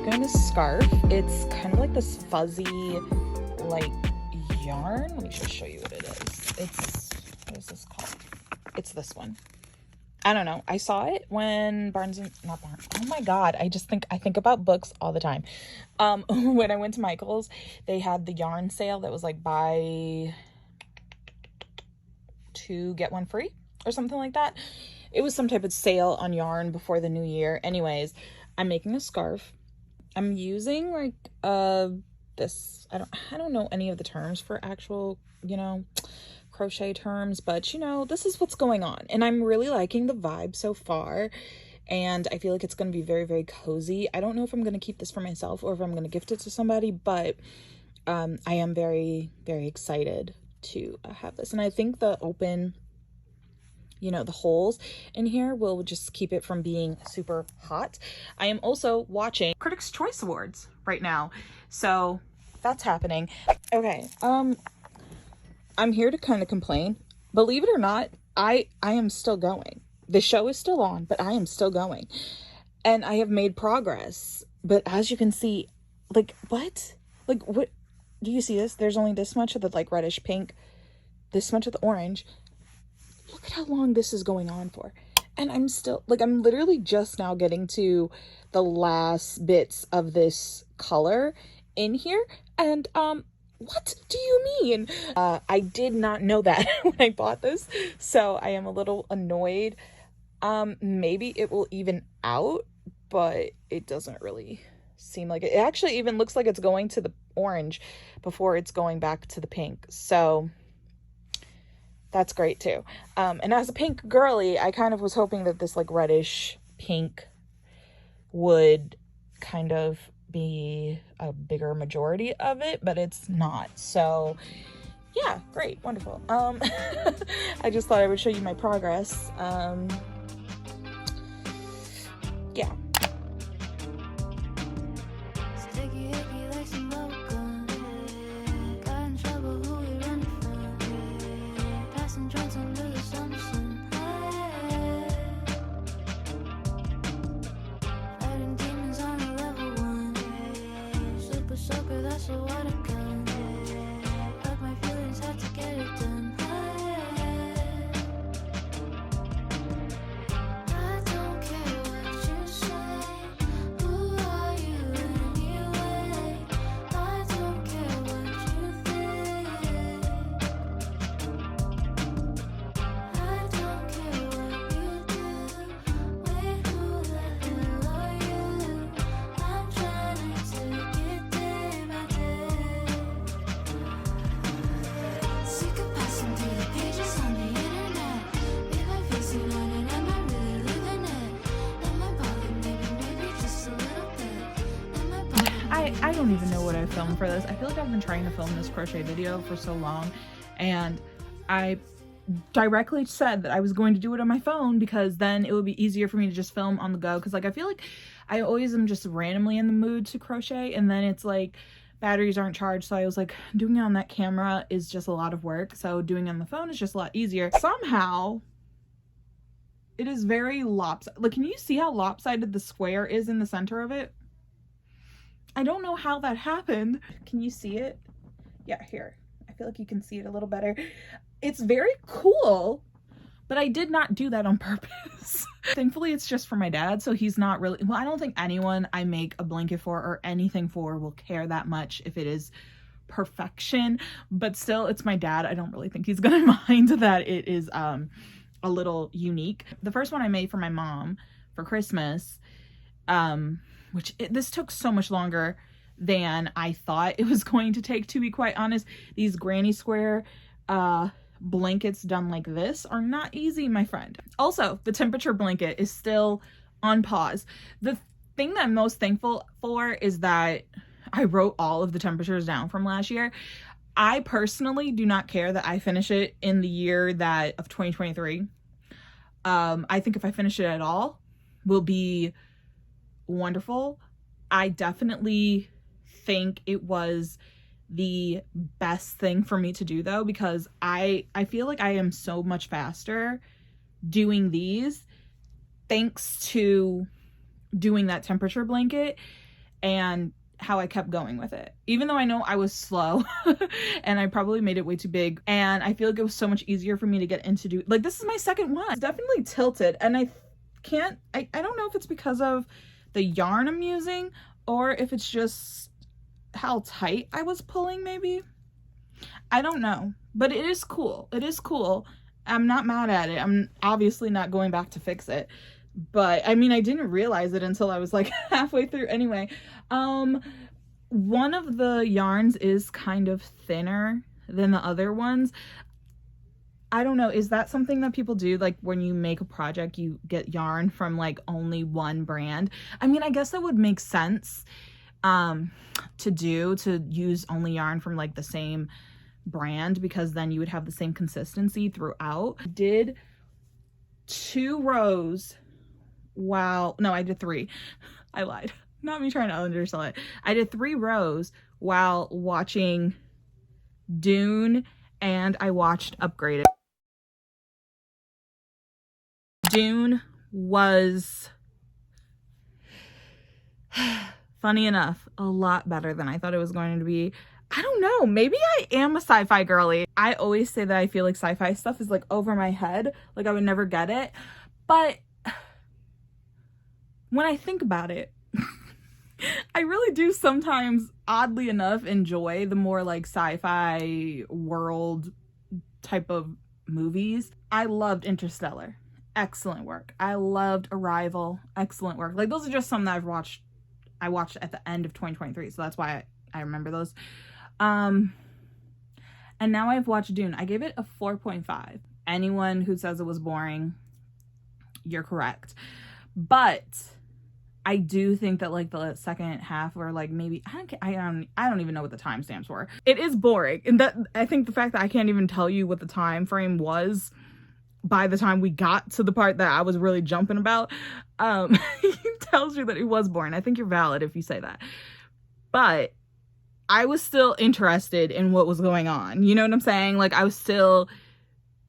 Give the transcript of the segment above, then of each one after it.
working on a scarf. It's kind of like this fuzzy, like, yarn. Let me just show you what it is. It's, what is this called? It's this one. I don't know. I saw it when not Barnes. Oh my God. I think about books all the time. When I went to Michael's, they had the yarn sale that was like buy 2 get 1 free or something like that. It was some type of sale on yarn before the new year. Anyways, I'm making a scarf. I'm using like this, I don't know any of the terms for actual, crochet terms, but this is what's going on, and I'm really liking the vibe so far, and I feel like it's going to be very, very cozy. I don't know if I'm going to keep this for myself or if I'm going to gift it to somebody, but I am very, very excited to have this. And I think the open, the holes in here will just keep it from being super hot. I am also watching Critics' Choice Awards right now, so that's happening. Okay, I'm here to kind of complain. Believe it or not, I am still going. The show is still on, but I am still going. And I have made progress. But as you can see, like, what? Like, what? Do you see this? There's only this much of the, like, reddish pink, this much of the orange. Look at how long this is going on for. And I'm still, like, I'm literally just now getting to the last bits of this color in here. And, what do you mean? I did not know that when I bought this, so I am a little annoyed. Maybe it will even out, but it doesn't really seem like it. It actually even looks like it's going to the orange before it's going back to the pink, so that's great too. And as a pink girly, I kind of was hoping that this like reddish pink would kind of be a bigger majority of it, but it's not. So yeah, great, wonderful. I just thought I would show you my progress. Yeah. I don't even know what I filmed for this. I feel like I've been trying to film this crochet video for so long, and I directly said that I was going to do it on my phone because then it would be easier for me to just film on the go, because like I feel like I always am just randomly in the mood to crochet, and then it's like batteries aren't charged, so I was like, doing it on that camera is just a lot of work, so doing it on the phone is just a lot easier. Somehow it is very lopsided. Like, can you see how lopsided the square is in the center of it? I don't know how that happened. Can you see it? Yeah, here. I feel like you can see it a little better. It's very cool, but I did not do that on purpose. Thankfully, it's just for my dad, so he's not really, well, I don't think anyone I make a blanket for or anything for will care that much if it is perfection, but still, it's my dad. I don't really think he's gonna mind that it is a little unique. The first one I made for my mom for Christmas, this took so much longer than I thought it was going to take, to be quite honest. These granny square blankets done like this are not easy, my friend. Also, the temperature blanket is still on pause. The thing that I'm most thankful for is that I wrote all of the temperatures down from last year. I personally do not care that I finish it in the year of 2023. I think if I finish it at all, will be wonderful. I definitely think it was the best thing for me to do though, because I feel like I am so much faster doing these thanks to doing that temperature blanket. and how I kept going with it. Even though I know I was slow and I probably made it way too big, and I feel like it was so much easier for me to get into, like, this is my second one. It's definitely tilted, and I don't know if it's because of the yarn I'm using or if it's just how tight I was pulling, maybe. I don't know, but it is cool. It is cool. I'm not mad at it. I'm obviously not going back to fix it, but I mean, I didn't realize it until I was like halfway through anyway. One of the yarns is kind of thinner than the other ones. I don't know, is that something that people do? Like when you make a project, you get yarn from like only one brand? I mean, I guess that would make sense to use only yarn from like the same brand, because then you would have the same consistency throughout. I did 2 rows. Wow. No, I did 3. I lied. Not me trying to undersell it. I did 3 rows while watching Dune, and I watched Upgraded. Dune was, funny enough, a lot better than I thought it was going to be. I don't know, maybe I am a sci-fi girly. I always say that I feel like sci-fi stuff is like over my head, like I would never get it. But when I think about it, I really do sometimes, oddly enough, enjoy the more like sci-fi world type of movies. I loved Interstellar. Excellent work. I loved Arrival. Excellent work. Like, those are just some that I watched at the end of 2023, so that's why I remember those. And now I've watched Dune. I gave it a 4.5. Anyone who says it was boring, you're correct. But I do think that like the second half, or like maybe I don't even know what the time stands for. It is boring, and that I think the fact that I can't even tell you what the time frame was by the time we got to the part that I was really jumping about, tells you that it was boring. I think you're valid if you say that. But I was still interested in what was going on. You know what I'm saying? Like, I was still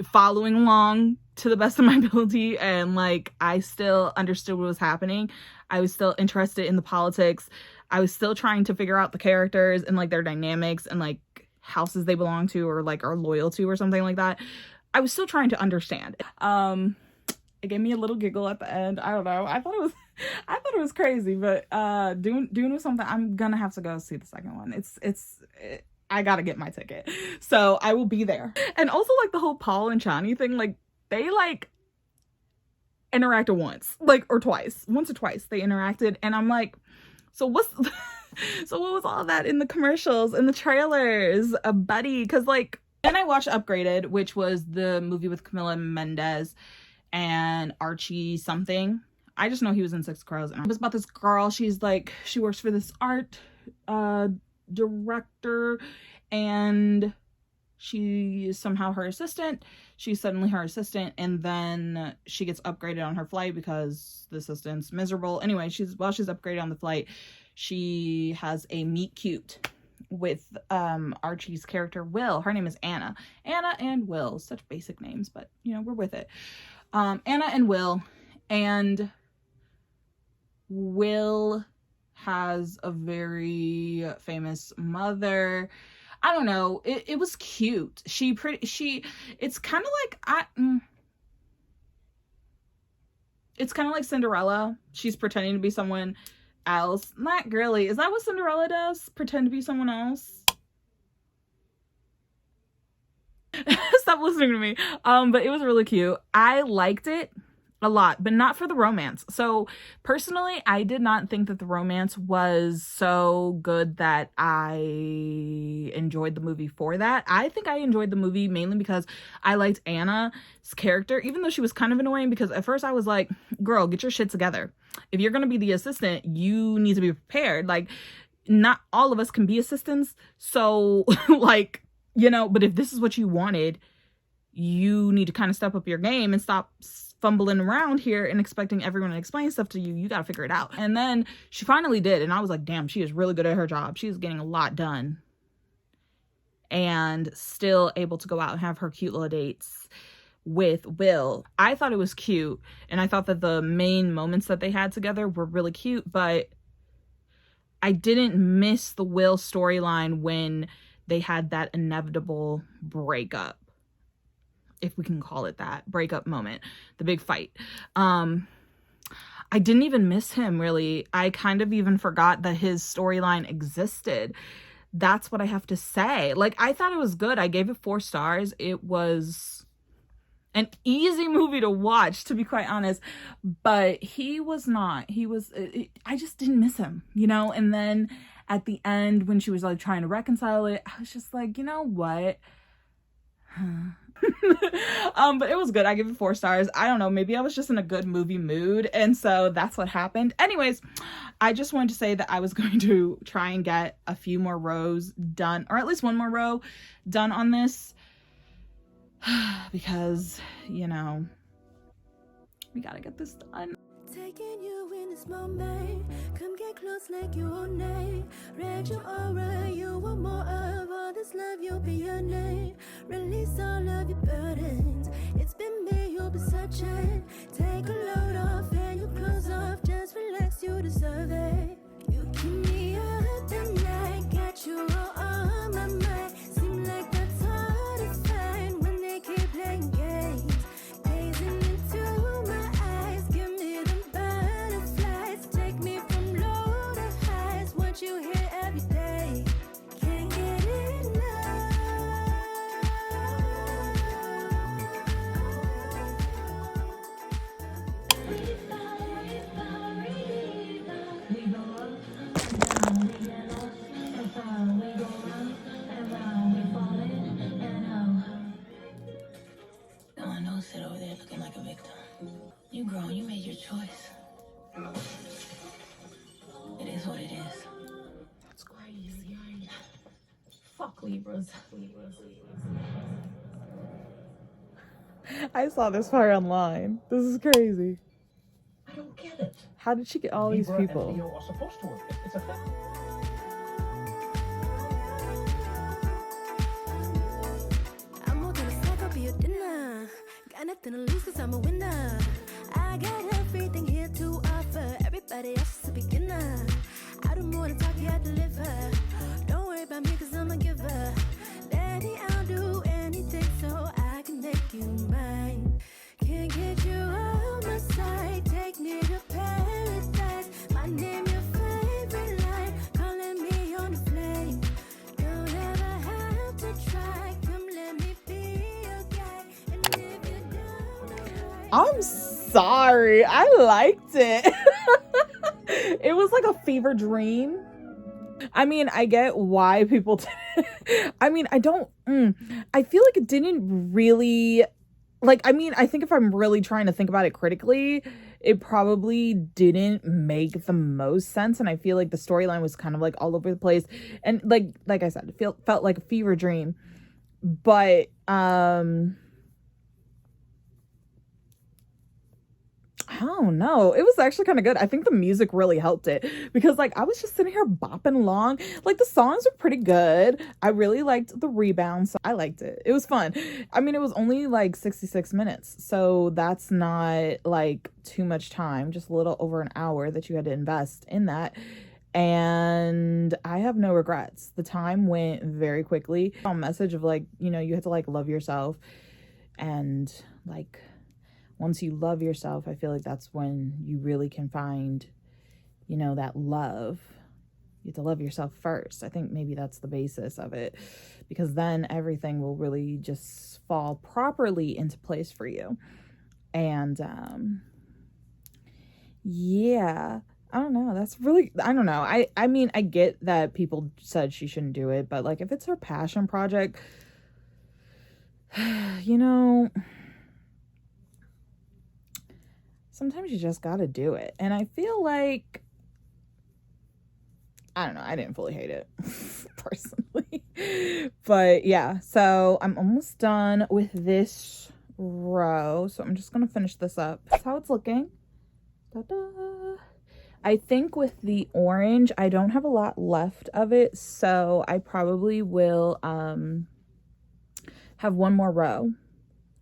following along to the best of my ability, and like I still understood what was happening. I was still interested in the politics. I was still trying to figure out the characters and like their dynamics and like houses they belong to or like are loyal to or something like that. I was still trying to understand. It gave me a little giggle at the end. I don't know. I thought it was crazy, but Dune was something. I'm gonna have to go see the second one. I gotta get my ticket, so I will be there. And also like the whole Paul and Chani thing, like they like interacted once, like, or twice, once or twice they interacted, and I'm like, so what was all that in the commercials and the trailers, a buddy? Because like, then I watched Upgraded, which was the movie with Camila Mendes and Archie something. I just know he was in Six Crows. And it was about this girl. She's like, she works for this art director, and she is somehow her assistant. She's suddenly her assistant, and then she gets upgraded on her flight because the assistant's miserable. Anyway, while she's upgraded on the flight, she has a meet cute with Archie's character Will. Her name is Anna. Anna and Will. Such basic names, but you know, we're with it. Anna and Will. And Will has a very famous mother. I don't know. It was cute. It's kind of like it's kind of like Cinderella. She's pretending to be someone else. Not girly. Is that what Cinderella does? Pretend to be someone else? Stop listening to me. But it was really cute. I liked it a lot, but not for the romance. So personally, I did not think that the romance was so good that I enjoyed the movie for that. I think I enjoyed the movie mainly because I liked Anna's character, even though she was kind of annoying, because at first I was like, girl, get your shit together. If you're going to be the assistant, you need to be prepared. Like, not all of us can be assistants. So like, you know, but if this is what you wanted, you need to kind of step up your game and stop fumbling around here and expecting everyone to explain stuff to you. You got to figure it out. And then she finally did. And I was like, damn, she is really good at her job. She's getting a lot done and still able to go out and have her cute little dates with Will. I thought it was cute. And I thought that the main moments that they had together were really cute, but I didn't miss the Will storyline when they had that inevitable breakup, if we can call it that, breakup moment, the big fight. I didn't even miss him, really. I kind of even forgot that his storyline existed. That's what I have to say. Like, I thought it was good. I gave it 4 stars. It was an easy movie to watch, to be quite honest, but he was not. I just didn't miss him, you know? And then at the end, when she was like trying to reconcile it, I was just like, you know what? But it was good. I give it 4 stars. I don't know, maybe I was just in a good movie mood, and so that's what happened. Anyways, I just wanted to say that I was going to try and get a few more rows done, or at least 1 more row done on this, because, you know, we gotta get this done. Taking you in this moment, come get close like you own name. Read your aura, you want more of all this love, you'll be your name. Release all of your burdens, it's been me you'll be searching. Take a load off and your clothes off, just relax, you deserve it. You keep me up at night, got you all on my mind. Seem like that's hard to find when they keep playing games. Gazing into my eyes, give me them butterflies. Take me from low to highs, want you here every day. Can't get enough. No one knows sit over there looking like a victim. You grown, you made your choice. It is what it is. That's crazy. Fuck Libras. I saw this part online. This is crazy. I don't get it. How did she get all these Libra people? and Leo are supposed to work. It's a fact. I'm more than a snack, I'll be your dinner. Got nothing to lose cause I'm a winner. I got everything here to offer. Everybody else is a beginner. I do more than talk, you have to live her. Don't worry about me cause I'm a giver. Baby, I'll do anything so I can make you mine. Can't get you out my sight. Take me to paradise. My name, your favorite line. Calling me on the flame. Don't ever have to try. Come let me be your guy. And if you don't, I'm sorry. I liked it. It was like a fever dream. I mean, I get why people I mean, I don't I feel like it didn't really, like, I mean, I think if I'm really trying to think about it critically, it probably didn't make the most sense, and I feel like the storyline was kind of like all over the place, and like I said, it felt like a fever dream. But I don't know. It was actually kind of good. I think the music really helped it, because like I was just sitting here bopping along. Like, the songs were pretty good. I really liked the rebound, so I liked it. It was fun. I mean, it was only like 66 minutes, so that's not like too much time, just a little over an hour that you had to invest in that. And I have no regrets. The time went very quickly. A message of like, you know, you have to like love yourself, and like once you love yourself, I feel like that's when you really can find, you know, that love. You have to love yourself first. I think maybe that's the basis of it, because then everything will really just fall properly into place for you. And yeah, I don't know. That's really, I don't know. I mean, I get that people said she shouldn't do it, but like if it's her passion project, you know, sometimes you just gotta do it. And I feel like, I don't know, I didn't fully hate it personally. But yeah, so I'm almost done with this row, so I'm just gonna finish this up. That's how it's looking. Ta-da. I think with the orange, I don't have a lot left of it, so I probably will have 1 more row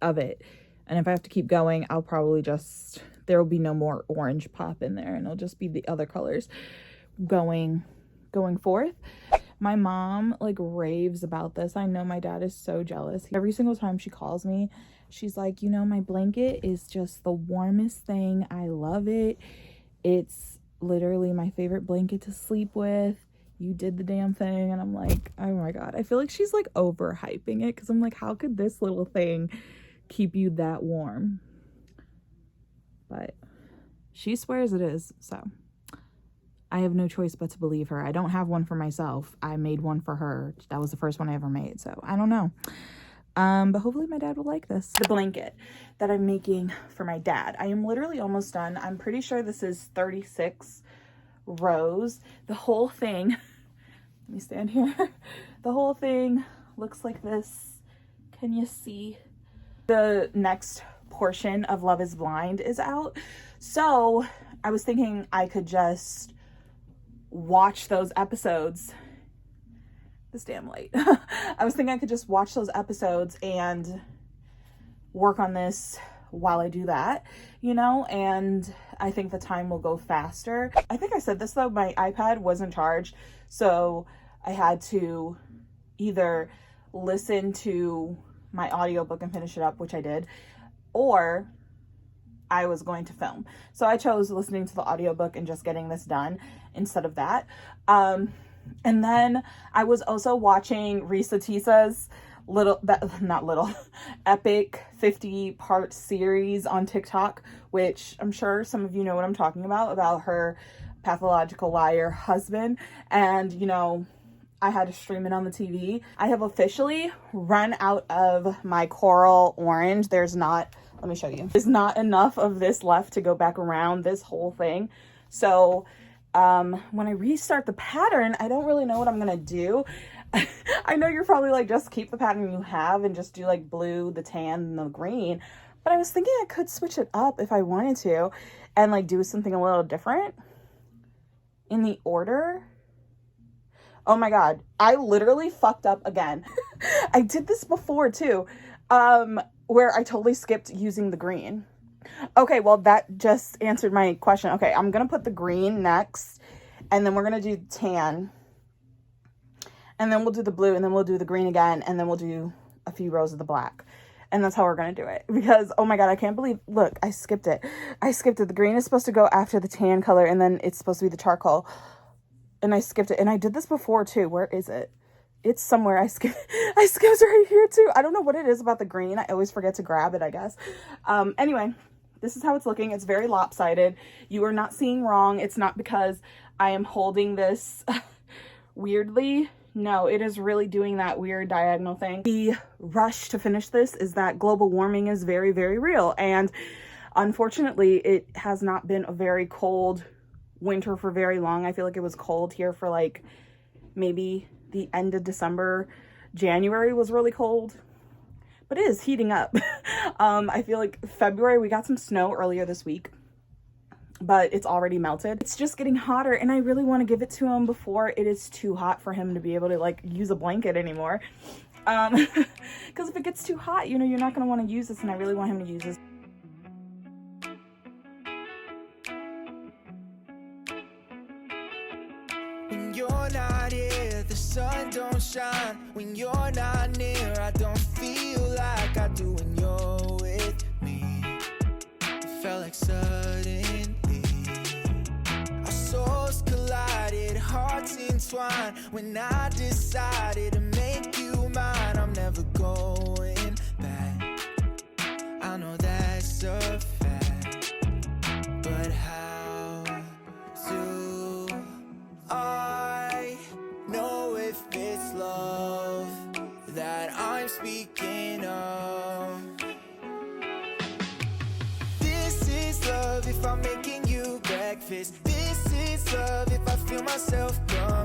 of it. And if I have to keep going, I'll probably just, there will be no more orange pop in there, and it'll just be the other colors going going forth. My mom like raves about this. I know my dad is so jealous. Every single time she calls me, she's like, you know, my blanket is just the warmest thing. I love it. It's literally my favorite blanket to sleep with. You did the damn thing. And I'm like, oh my God. I feel like she's like overhyping it, because I'm like, how could this little thing keep you that warm? But she swears it is, so I have no choice but to believe her. I don't have one for myself. I made one for her. That was the first one I ever made, so I don't know. But hopefully my dad will like this. The blanket that I'm making for my dad. I am literally almost done. I'm pretty sure this is 36 rows. The whole thing, let me stand here. The whole thing looks like this. Can you see? The next portion of Love is Blind is out. So I was thinking I could just watch those episodes. This damn light. I was thinking I could just watch those episodes and work on this while I do that, you know, and I think the time will go faster. I think I said this though, my iPad wasn't charged, so I had to either listen to my audiobook and finish it up, which I did, or I was going to film. So I chose listening to the audiobook and just getting this done instead of that. And then I was also watching Risa Tisa's epic 50-part series on TikTok, which I'm sure some of you know what I'm talking about her pathological liar husband. And, you know, I had to stream it on the TV. I have officially run out of my coral orange. There's not, let me show you. There's not enough of this left to go back around this whole thing. So when I restart the pattern, I don't really know what I'm gonna do. I know you're probably like, just keep the pattern you have and just do like blue, the tan, and the green. But I was thinking I could switch it up if I wanted to and like do something a little different in the order. Oh my God, I literally fucked up again. I did this before too, where I totally skipped using the green. Okay, well that just answered my question. Okay, I'm gonna put the green next, and then we're gonna do tan, and then we'll do the blue, and then we'll do the green again, and then we'll do a few rows of the black. And that's how we're gonna do it, because oh my God, I can't believe, look, I skipped it. The green is supposed to go after the tan color, and then it's supposed to be the charcoal, and I skipped it. And I did this before too. Where is it? It's somewhere. I skipped right here too. I don't know what it is about the green. I always forget to grab it, I guess. Anyway, this is how it's looking. It's very lopsided. You are not seeing wrong. It's not because I am holding this weirdly. No, it is really doing that weird diagonal thing. The rush to finish this is that global warming is very, very real. And unfortunately, it has not been a very cold winter for very long. I feel like it was cold here for like maybe the end of December. January was really cold, but it is heating up. I feel like February, we got some snow earlier this week, but it's already melted. It's just getting hotter, and I really want to give it to him before it is too hot for him to be able to like use a blanket anymore. Because if it gets too hot, you know, you're not going to want to use this, and I really want him to use this. When you're not here, the sun don't shine. When you're not near, I don't feel like I do when you're with me. It felt like suddenly our souls collided, hearts entwined. When I decided to make you mine, I'm never going back. I know that's a fact, but how do I know if it's love that I'm speaking of? This is love if I'm making you breakfast. This is love if I feel myself gone.